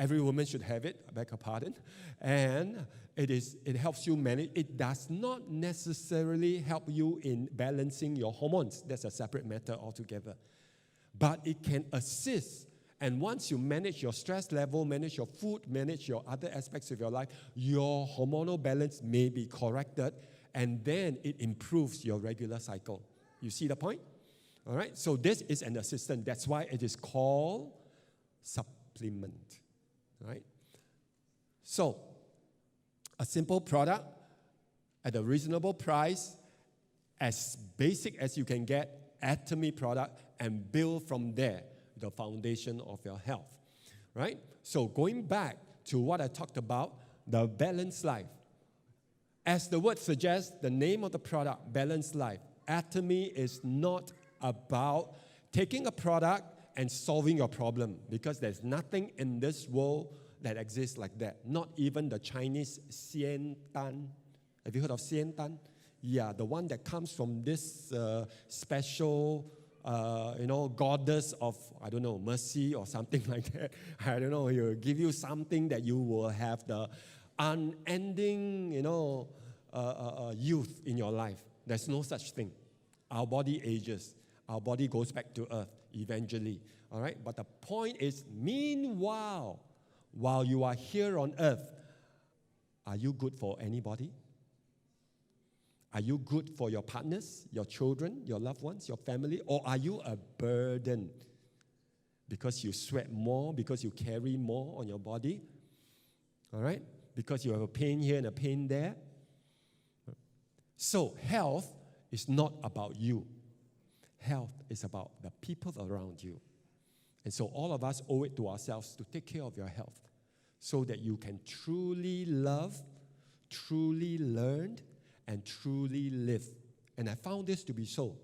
Every woman should have it, I beg your pardon. And it helps you manage. It does not necessarily help you in balancing your hormones. That's a separate matter altogether. But it can assist. And once you manage your stress level, manage your food, manage your other aspects of your life, your hormonal balance may be corrected, and then it improves your regular cycle. You see the point? All right? So this is an assistant. That's why it is called supplement. Right? So, a simple product at a reasonable price, as basic as you can get, Atomy product, and build from there the foundation of your health. Right? So, going back to what I talked about, the balanced life. As the word suggests, the name of the product, Balanced Life, Atomy is not about taking a product and solving your problem, because there's nothing in this world that exists like that. Not even the Chinese Xian Dan. Have you heard of Xian Dan? Yeah, the one that comes from this special, goddess of, I don't know, mercy or something like that. I don't know, he'll give you something that you will have the unending, youth in your life. There's no such thing. Our body ages. Our body goes back to earth eventually. All right? But the point is, meanwhile, while you are here on earth, are you good for anybody? Are you good for your partners, your children, your loved ones, your family? Or are you a burden because you sweat more, because you carry more on your body? All right? Because you have a pain here and a pain there? So health is not about you. Health is about the people around you. And so all of us owe it to ourselves to take care of your health so that you can truly love, truly learn, and truly live. And I found this to be so.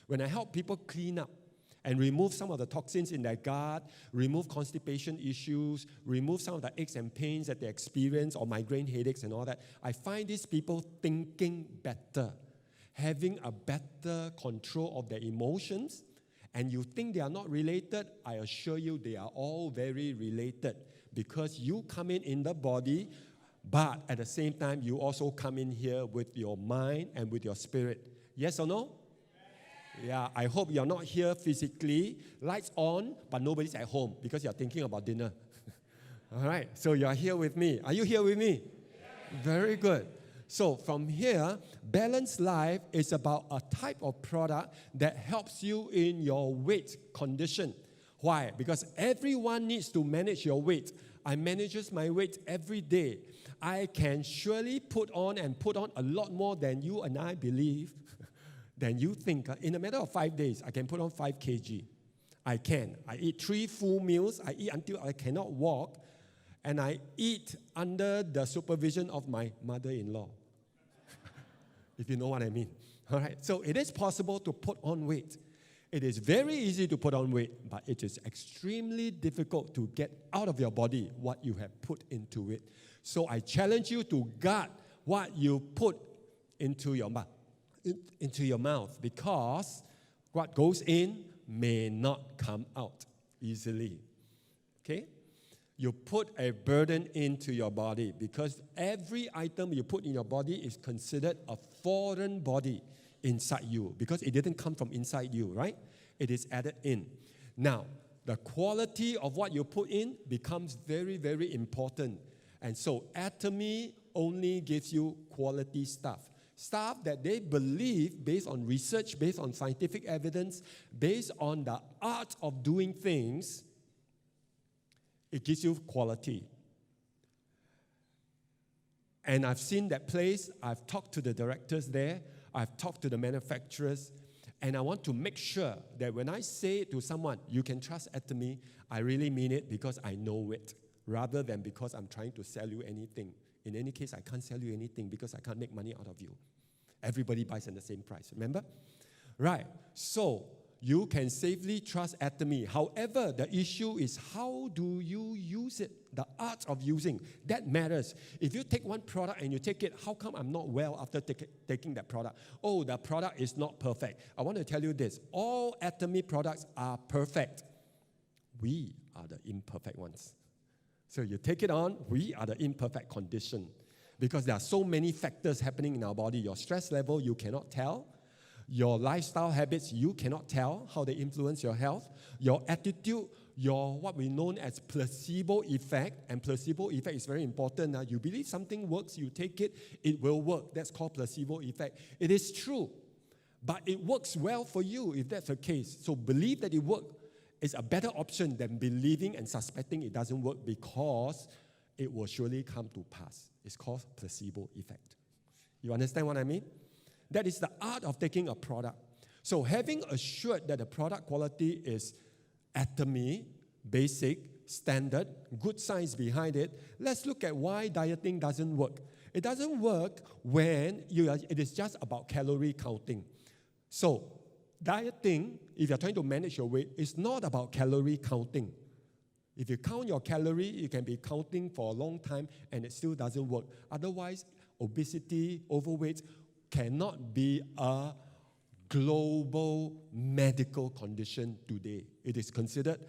When I help people clean up and remove some of the toxins in their gut, remove constipation issues, remove some of the aches and pains that they experience, or migraine headaches and all that, I find these people thinking better, having a better control of their emotions. And you think they are not related, I assure you they are all very related, because you come in the body, but at the same time, you also come in here with your mind and with your spirit. Yes or no? Yeah, I hope you're not here physically, lights on, but nobody's at home because you're thinking about dinner. All right, so you're here with me. Are you here with me? Very good. So from here, Balanced Life is about a type of product that helps you in your weight condition. Why? Because everyone needs to manage your weight. I manage my weight every day. I can surely put on a lot more than you and I believe, than you think. In a matter of 5 days, I can put on 5 kg. I can. I eat 3 full meals. I eat until I cannot walk. And I eat under the supervision of my mother-in-law. If you know what I mean. All right. So it is possible to put on weight. It is very easy to put on weight, but it is extremely difficult to get out of your body what you have put into it. So I challenge you to guard what you put into your mouth, because what goes in may not come out easily. Okay? You put a burden into your body, because every item you put in your body is considered a foreign body inside you, because it didn't come from inside you, right? It is added in. Now, the quality of what you put in becomes very, very important. And so Atomy only gives you quality stuff. Stuff that they believe, based on research, based on scientific evidence, based on the art of doing things, it gives you quality. And I've seen that place. I've talked to the directors there. I've talked to the manufacturers. And I want to make sure that when I say to someone, you can trust Atomy, I really mean it because I know it, rather than because I'm trying to sell you anything. In any case, I can't sell you anything because I can't make money out of you. Everybody buys at the same price, remember? Right, so you can safely trust Atomy. However, the issue is, how do you use it? The art of using, that matters. If you take one product and you take it, how come I'm not well after taking that product? Oh, the product is not perfect. I want to tell you this. All Atomy products are perfect. We are the imperfect ones. So you take it on, we are the imperfect condition. Because there are so many factors happening in our body. Your stress level, you cannot tell. Your lifestyle habits, you cannot tell how they influence your health. Your attitude, your what we know as placebo effect, and placebo effect is very important. You believe something works, you take it, it will work. That's called placebo effect. It is true, but it works well for you if that's the case. So believe that it works is a better option than believing and suspecting it doesn't work, because it will surely come to pass. It's called placebo effect. You understand what I mean? That is the art of taking a product. So having assured that the product quality is Atomy, basic, standard, good science behind it, let's look at why dieting doesn't work. It doesn't work when it is just about calorie counting. So dieting, if you're trying to manage your weight, is not about calorie counting. If you count your calorie, you can be counting for a long time and it still doesn't work. Otherwise, obesity, overweight cannot be a global medical condition today. It is considered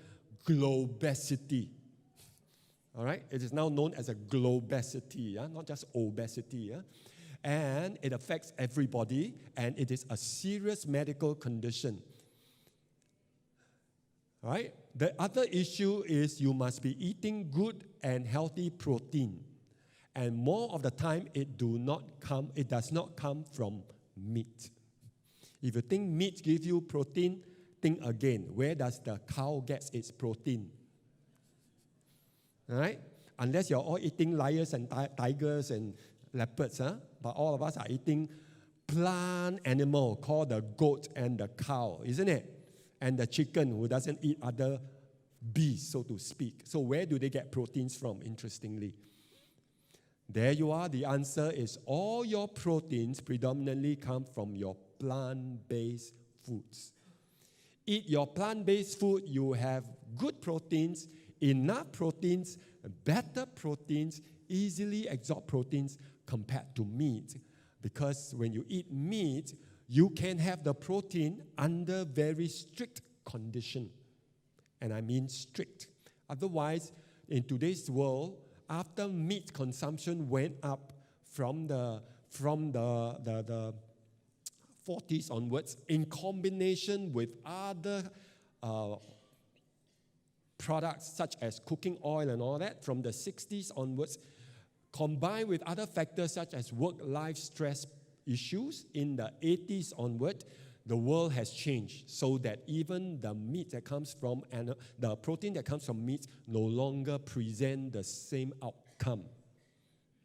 globesity. All right? It is now known as a globesity, not just obesity. And it affects everybody, and it is a serious medical condition. All right? The other issue is you must be eating good and healthy protein. And more of the time, it does not come from meat. If you think meat gives you protein, think again. Where does the cow get its protein? All right? Unless you're all eating lions and tigers and leopards, but all of us are eating plant animal called the goat and the cow, isn't it? And the chicken who doesn't eat other beasts, so to speak. So where do they get proteins from, interestingly? There you are. The answer is all your proteins predominantly come from your plant-based foods. Eat your plant-based food, you have good proteins, enough proteins, better proteins, easily absorbed proteins compared to meat. Because when you eat meat, you can have the protein under very strict condition. And I mean strict. Otherwise, in today's world, after meat consumption went up from the 40s onwards, in combination with other products such as cooking oil and all that, from the 60s onwards, combined with other factors such as work-life stress issues in the 80s onward, the world has changed so that even the meat that comes from, and the protein that comes from meat no longer present the same outcome.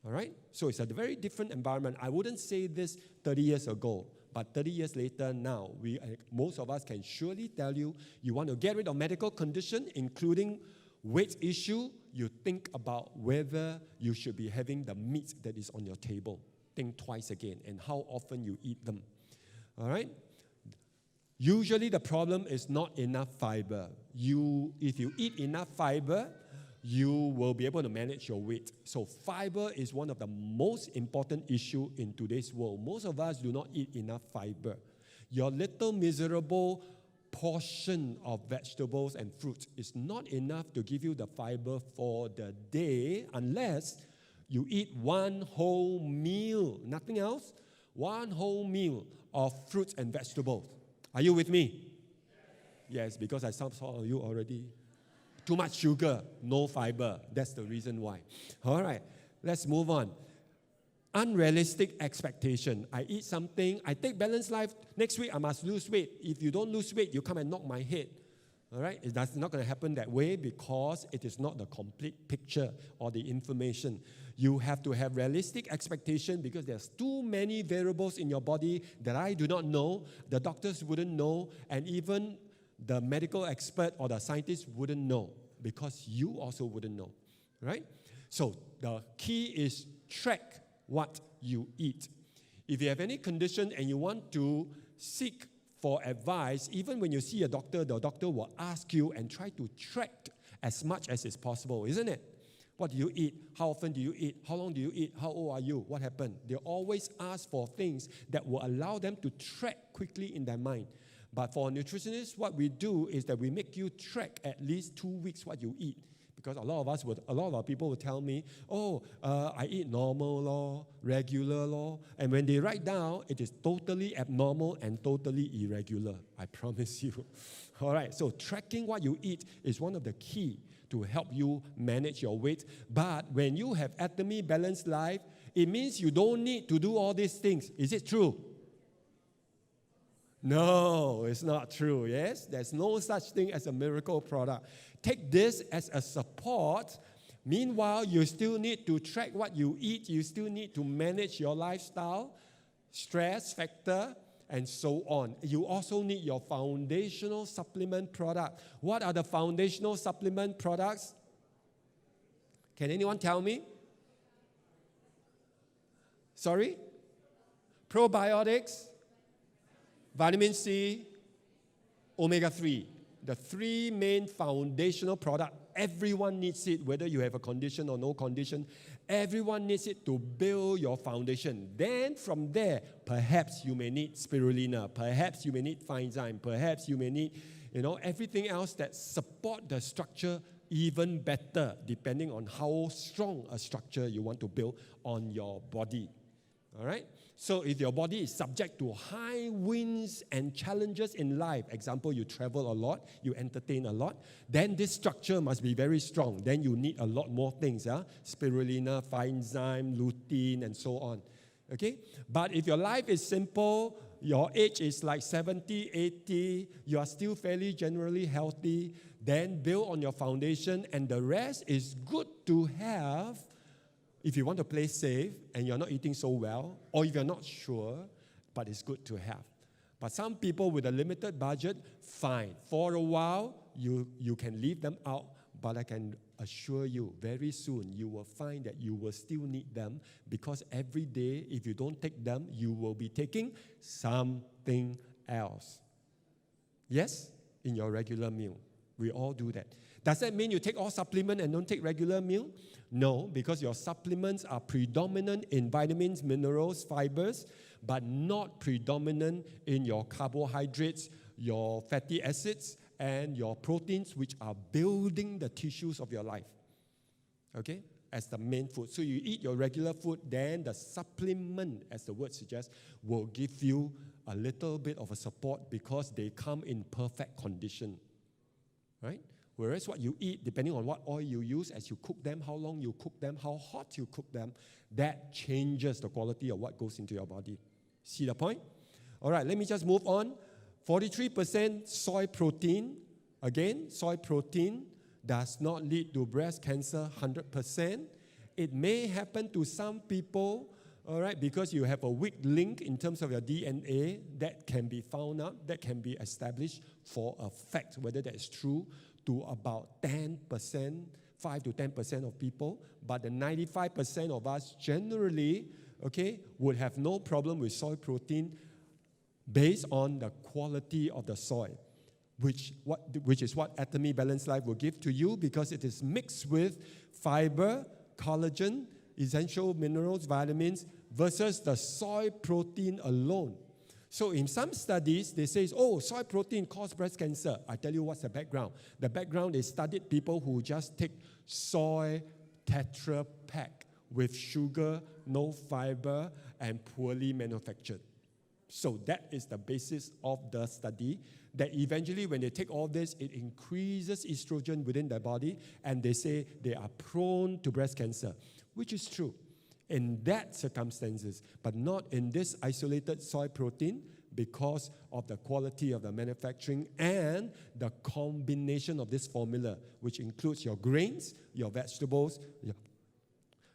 All right? So it's a very different environment. I wouldn't say this 30 years ago, but 30 years later now, most of us can surely tell you, you want to get rid of medical condition, including weight issue, you think about whether you should be having the meat that is on your table. Think twice again, and how often you eat them. All right? Usually the problem is not enough fiber. If you eat enough fiber, you will be able to manage your weight. So fiber is one of the most important issues in today's world. Most of us do not eat enough fiber. Your little miserable portion of vegetables and fruits is not enough to give you the fiber for the day unless you eat one whole meal, nothing else, one whole meal of fruits and vegetables. Are you with me? Yes, because I saw you already. Too much sugar, no fiber. That's the reason why. All right, let's move on. Unrealistic expectation. I eat something, I take balanced life. Next week, I must lose weight. If you don't lose weight, you come and knock my head. All right? That's not going to happen that way because it is not the complete picture or the information. You have to have realistic expectation because there's too many variables in your body that I do not know, the doctors wouldn't know, and even the medical expert or the scientist wouldn't know because you also wouldn't know. Right? So the key is track what you eat. If you have any condition and you want to seek for advice, even when you see a doctor, the doctor will ask you and try to track as much as is possible, isn't it? What do you eat? How often do you eat? How long do you eat? How old are you? What happened? They always ask for things that will allow them to track quickly in their mind. But for a nutritionist, what we do is that we make you track at least 2 weeks what you eat. Because a lot of our people would tell me, I eat normal law, regular law. And when they write down, it is totally abnormal and totally irregular. I promise you. All right, so tracking what you eat is one of the key to help you manage your weight. But when you have Atomy Balanced Life, it means you don't need to do all these things. Is it true? No, it's not true, yes? There's no such thing as a miracle product. Take this as a support. Meanwhile, you still need to track what you eat. You still need to manage your lifestyle, stress factor, and so on. You also need your foundational supplement product. What are the foundational supplement products? Can anyone tell me? Sorry? Probiotics, vitamin C, omega-3. The three main foundational products. Everyone needs it, whether you have a condition or no condition. Everyone needs it to build your foundation. Then from there, perhaps you may need spirulina. Perhaps you may need enzyme. Perhaps you may need, everything else that support the structure even better, depending on how strong a structure you want to build on your body. All right? So if your body is subject to high winds and challenges in life, example, you travel a lot, you entertain a lot, then this structure must be very strong. Then you need a lot more things, spirulina, enzyme, lutein, and so on. Okay? But if your life is simple, your age is like 70, 80, you are still fairly generally healthy, then build on your foundation, and the rest is good to have. If you want to play safe and you're not eating so well, or if you're not sure, but it's good to have. But some people with a limited budget, fine. For a while, you can leave them out, but I can assure you, very soon, you will find that you will still need them, because every day, if you don't take them, you will be taking something else. Yes? In your regular meal. We all do that. Does that mean you take all supplement and don't take regular meal? No, because your supplements are predominant in vitamins, minerals, fibers, but not predominant in your carbohydrates, your fatty acids, and your proteins, which are building the tissues of your life. Okay? As the main food. So you eat your regular food, then the supplement, as the word suggests, will give you a little bit of a support because they come in perfect condition. Right? Whereas what you eat, depending on what oil you use, as you cook them, how long you cook them, how hot you cook them, that changes the quality of what goes into your body. See the point? All right, let me just move on. 43% soy protein. Again, soy protein does not lead to breast cancer 100%. It may happen to some people, all right, because you have a weak link in terms of your DNA that can be found out, that can be established for a fact, whether that is true, to about 10%, 5 to 10% of people. But the 95% of us generally, okay, would have no problem with soy protein based on the quality of the soy, which is what Atomy Balanced Life will give to you, because it is mixed with fiber, collagen, essential minerals, vitamins, versus the soy protein alone. So in some studies, they say, soy protein causes breast cancer. I tell you what's the background. The background is studied people who just take soy Tetra Pak with sugar, no fiber, and poorly manufactured. So that is the basis of the study, that eventually when they take all this, it increases estrogen within their body, and they say they are prone to breast cancer, which is true in that circumstances, but not in this isolated soy protein, because of the quality of the manufacturing and the combination of this formula, which includes your grains, your vegetables,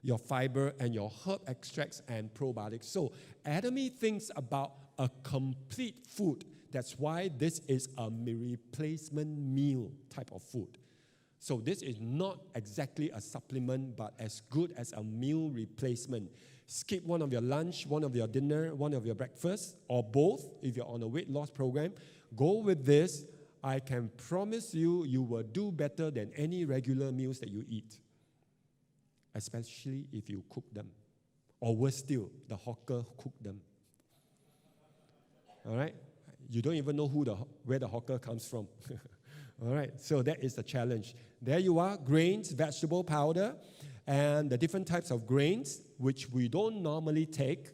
your fiber, and your herb extracts and probiotics. So Atomy thinks about a complete food. That's why this is a replacement meal type of food. So this is not exactly a supplement, but as good as a meal replacement. Skip one of your lunch, one of your dinner, one of your breakfast, or both if you're on a weight loss program. Go with this. I can promise you, you will do better than any regular meals that you eat, especially if you cook them. Or worse still, the hawker cook them. All right? You don't even know where the hawker comes from. All right, so that is the challenge. There you are, grains, vegetable powder, and the different types of grains, which we don't normally take,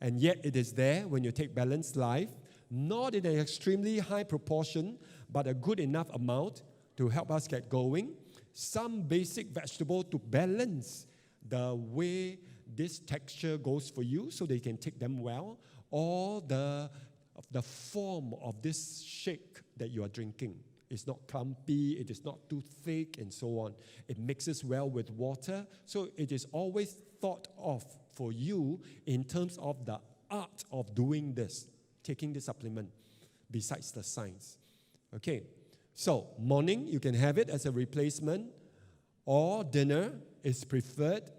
and yet it is there when you take Balanced Life, not in an extremely high proportion, but a good enough amount to help us get going. Some basic vegetable to balance the way this texture goes for you so that you can take them well, or the form of this shake that you are drinking. It's not clumpy, it is not too thick, and so on. It mixes well with water, so it is always thought of for you in terms of the art of doing this, taking the supplement, besides the science. Okay, so morning, you can have it as a replacement, or dinner is preferred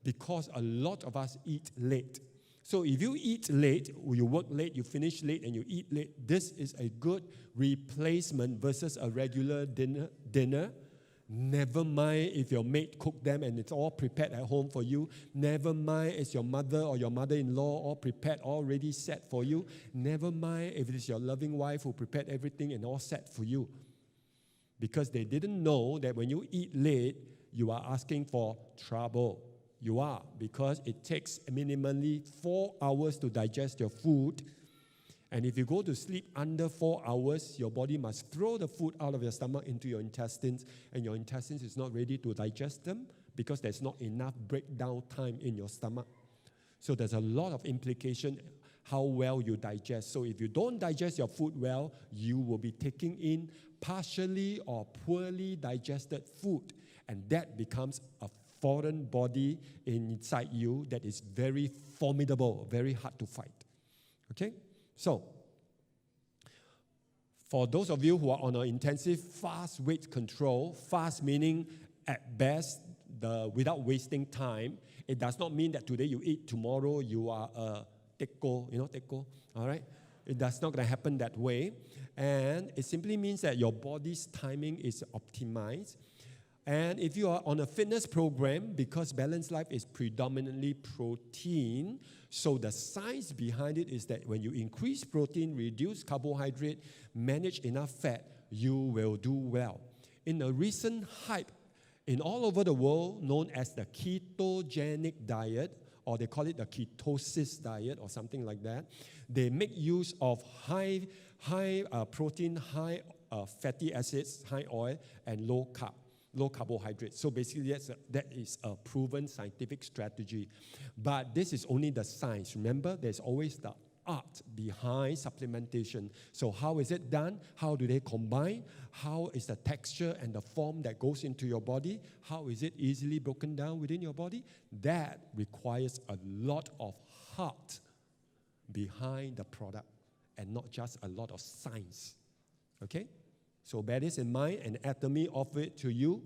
because a lot of us eat late. So if you eat late, you work late, you finish late, and you eat late, this is a good replacement versus a regular dinner. Never mind if your maid cooked them and it's all prepared at home for you. Never mind if your mother or your mother-in-law all prepared, already set for you. Never mind if it is your loving wife who prepared everything and all set for you. Because they didn't know that when you eat late, you are asking for trouble. You are, because it takes minimally 4 hours to digest your food. And if you go to sleep under 4 hours, your body must throw the food out of your stomach into your intestines, and your intestines is not ready to digest them because there's not enough breakdown time in your stomach. So there's a lot of implication how well you digest. So if you don't digest your food well, you will be taking in partially or poorly digested food, and that becomes a foreign body inside you that is very formidable, very hard to fight. Okay? So, for those of you who are on an intensive fast weight control, fast meaning at best without wasting time, it does not mean that today you eat, tomorrow you are a teko, teko, all right? It does not going to happen that way. And it simply means that your body's timing is optimized. And if you are on a fitness program, because Balanced Life is predominantly protein, so the science behind it is that when you increase protein, reduce carbohydrate, manage enough fat, you will do well. In a recent hype in all over the world known as the ketogenic diet, or they call it the ketosis diet or something like that, they make use of high protein, high fatty acids, high oil, and low carbohydrates. So basically, that is a proven scientific strategy. But this is only the science. Remember, there's always the art behind supplementation. So how is it done? How do they combine? How is the texture and the form that goes into your body? How is it easily broken down within your body? That requires a lot of heart behind the product and not just a lot of science. Okay? So bear this in mind, and Atomy offer it to you.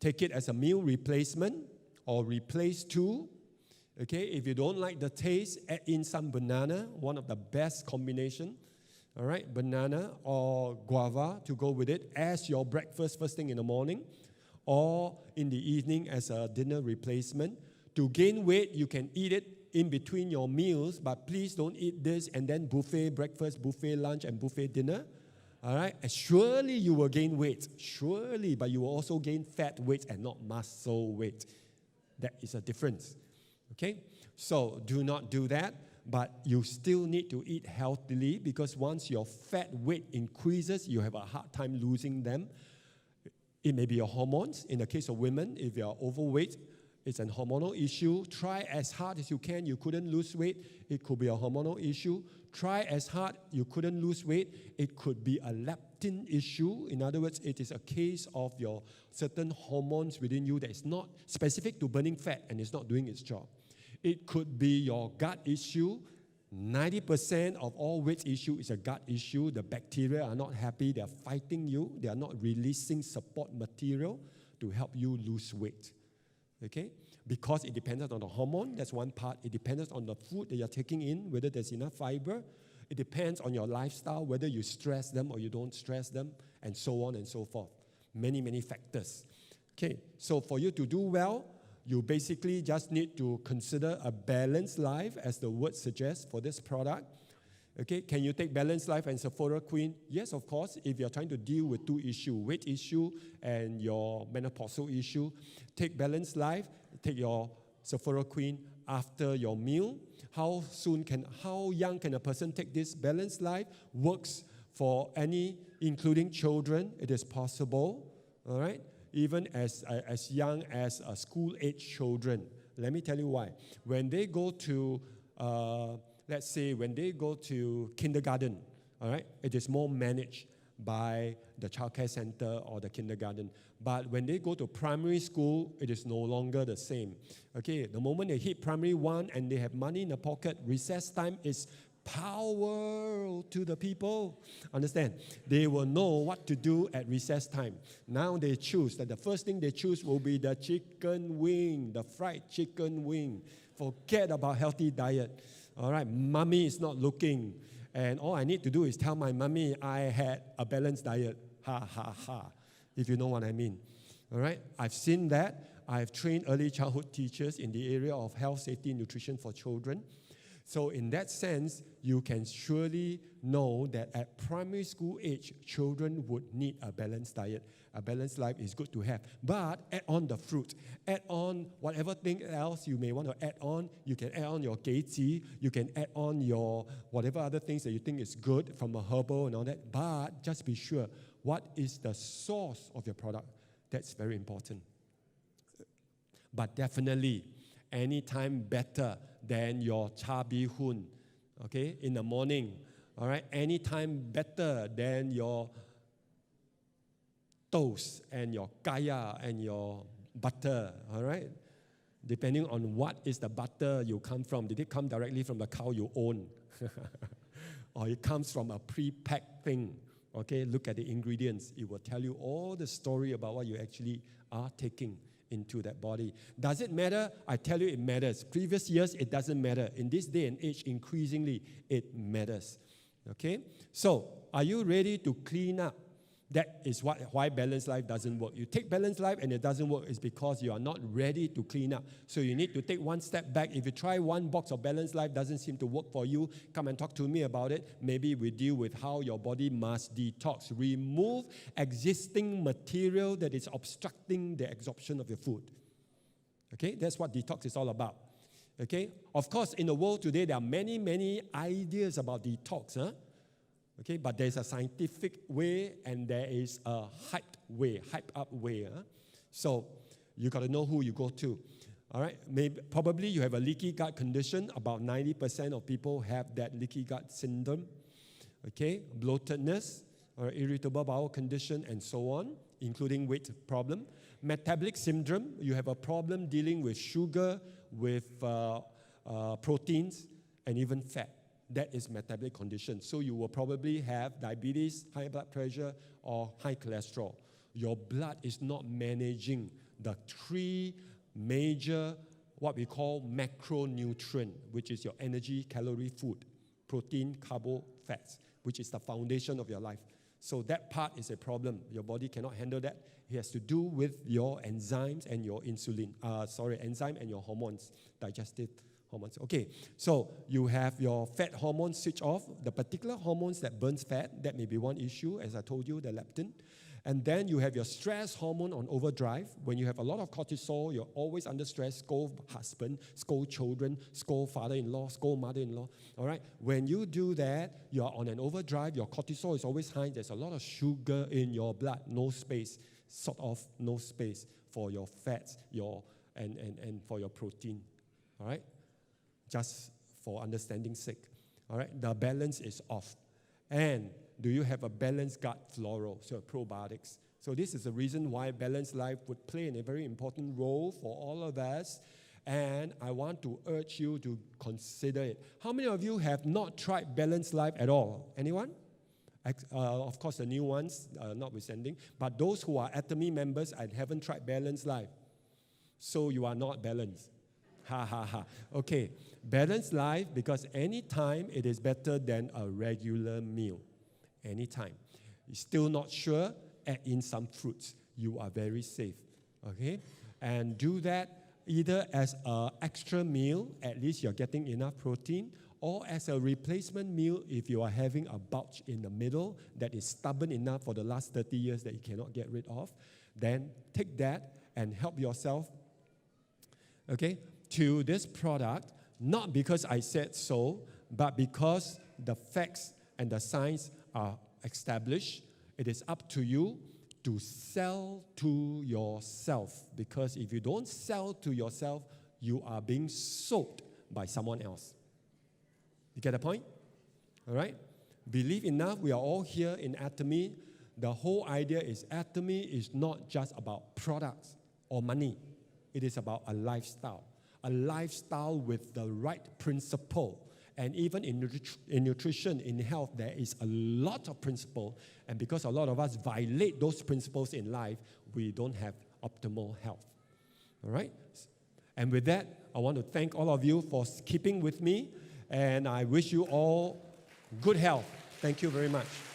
Take it as a meal replacement or replace two. Okay, if you don't like the taste, add in some banana, one of the best combination. All right, banana or guava to go with it as your breakfast first thing in the morning, or in the evening as a dinner replacement. To gain weight, you can eat it in between your meals, but please don't eat this and then buffet breakfast, buffet lunch, and buffet dinner. All right, and surely you will gain weight, surely, but you will also gain fat weight and not muscle weight. That is a difference. Okay, so do not do that, but you still need to eat healthily, because once your fat weight increases, you have a hard time losing them. It may be your hormones. In the case of women, if you are overweight, it's a hormonal issue. Try as hard as you can. You couldn't lose weight. It could be a hormonal issue. Try as hard. You couldn't lose weight. It could be a leptin issue. In other words, it is a case of your certain hormones within you that is not specific to burning fat and is not doing its job. It could be your gut issue. 90% of all weight issue is a gut issue. The bacteria are not happy. They are fighting you. They are not releasing support material to help you lose weight. Okay? Because it depends on the hormone, that's one part. It depends on the food that you're taking in, whether there's enough fiber. It depends on your lifestyle, whether you stress them or you don't stress them, and so on and so forth. Many, many factors. Okay, so for you to do well, you basically just need to consider a balanced life, as the word suggests for this product. Okay, can you take Balanced Life and Sephora Queen? Yes, of course. If you're trying to deal with two issues, weight issue and your menopausal issue, take Balanced Life, take your Sephora Queen after your meal. How young can a person take this Balanced Life? Works for any, including children. It is possible, all right? Even as young as school-age children. Let me tell you why. When they go to, let's say, when they go to kindergarten, all right, it is more managed by the childcare center or the kindergarten. But when they go to primary school, it is no longer the same. Okay, the moment they hit primary 1 and they have money in the pocket, recess time is power to the people. Understand? They will know what to do at recess time. Now they choose that the first thing they choose will be the chicken wing, the fried chicken wing. Forget about healthy diet. All right, mommy is not looking. And all I need to do is tell my mommy I had a balanced diet. Ha, ha, ha. If you know what I mean. All right, I've seen that. I've trained early childhood teachers in the area of health, safety, nutrition for children. So in that sense, you can surely know that at primary school age, children would need a balanced diet. A balanced life is good to have. But add on the fruit. Add on whatever thing else you may want to add on. You can add on your geizi. You can add on your whatever other things that you think is good from a herbal and all that. But just be sure, what is the source of your product? That's very important. But definitely, anytime better than your cha bee hoon, okay, in the morning, all right? Anytime better than your toast and your kaya and your butter, all right? Depending on what is the butter you come from. Did it come directly from the cow you own? Or it comes from a pre-packed thing, okay? Look at the ingredients. It will tell you all the story about what you actually are taking into that body. Does it matter? I tell you it matters. Previous years, it doesn't matter. In this day and age, increasingly, it matters. Okay? So, are you ready to clean up? That is why Balanced Life doesn't work. You take Balanced Life and it doesn't work, it's because you are not ready to clean up. So you need to take one step back. If you try one box of Balanced Life, doesn't seem to work for you, come and talk to me about it. Maybe we deal with how your body must detox. Remove existing material that is obstructing the absorption of your food. Okay, that's what detox is all about. Okay, of course, in the world today, there are many, many ideas about detox, huh? Okay, but there's a scientific way and there is a hype up way. Huh? So you got to know who you go to. All right, probably you have a leaky gut condition. About 90% of people have that leaky gut syndrome. Okay, bloatedness, or irritable bowel condition, and so on, including weight problem. Metabolic syndrome, you have a problem dealing with sugar, with proteins, and even fat. That is metabolic condition. So you will probably have diabetes, high blood pressure, or high cholesterol. Your blood is not managing the 3 major, what we call macronutrient, which is your energy, calorie, food, protein, carbo, fats, which is the foundation of your life. So that part is a problem. Your body cannot handle that. It has to do with your enzymes and your enzyme and your hormones, digestive hormones. Okay, so you have your fat hormones switch off. The particular hormones that burns fat, that may be one issue, as I told you, the leptin. And then you have your stress hormone on overdrive. When you have a lot of cortisol, you're always under stress. Scold husband, scold children, scold father-in-law, scold mother-in-law. All right? When you do that, you're on an overdrive. Your cortisol is always high. There's a lot of sugar in your blood. No space, no space for your fats, and for your protein. All right? Just for understanding's sake. All right? The balance is off. And do you have a balanced gut flora, so probiotics? So this is the reason why Balanced Life would play a very important role for all of us. And I want to urge you to consider it. How many of you have not tried Balanced Life at all? Anyone? Of course, the new ones, notwithstanding. But those who are Atomy members and haven't tried Balanced Life, so you are not balanced. Ha, ha, ha. Okay, Balanced Life, because anytime it is better than a regular meal. Anytime. You're still not sure, add in some fruits. You are very safe. Okay? And do that either as an extra meal, at least you're getting enough protein, or as a replacement meal if you are having a bulge in the middle that is stubborn enough for the last 30 years that you cannot get rid of, then take that and help yourself, okay, to this product, not because I said so, but because the facts and the science are established. It is up to you to sell to yourself, because if you don't sell to yourself, you are being sold by someone else. You get the point? All right? Believe enough, we are all here in Atomy. The whole idea is Atomy is not just about products or money. It is about a lifestyle with the right principle. And even in nutrition, in health, there is a lot of principle. And because a lot of us violate those principles in life, we don't have optimal health. All right? And with that, I want to thank all of you for keeping with me. And I wish you all good health. Thank you very much.